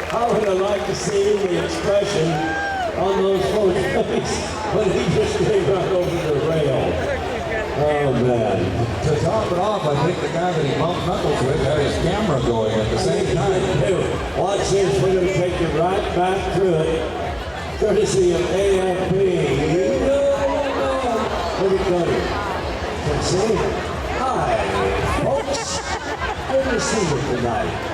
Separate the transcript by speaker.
Speaker 1: How would I like to see the expression on those folks' face when he just came right over the rail. Oh, man.
Speaker 2: To top it off, I think the guy that he bumped knuckles with had his camera going at the same time.
Speaker 1: Watch this. We're going to take you right back through it. Courtesy of AFP. Look at Gunny. Can see? Hi, folks. Good to see you tonight.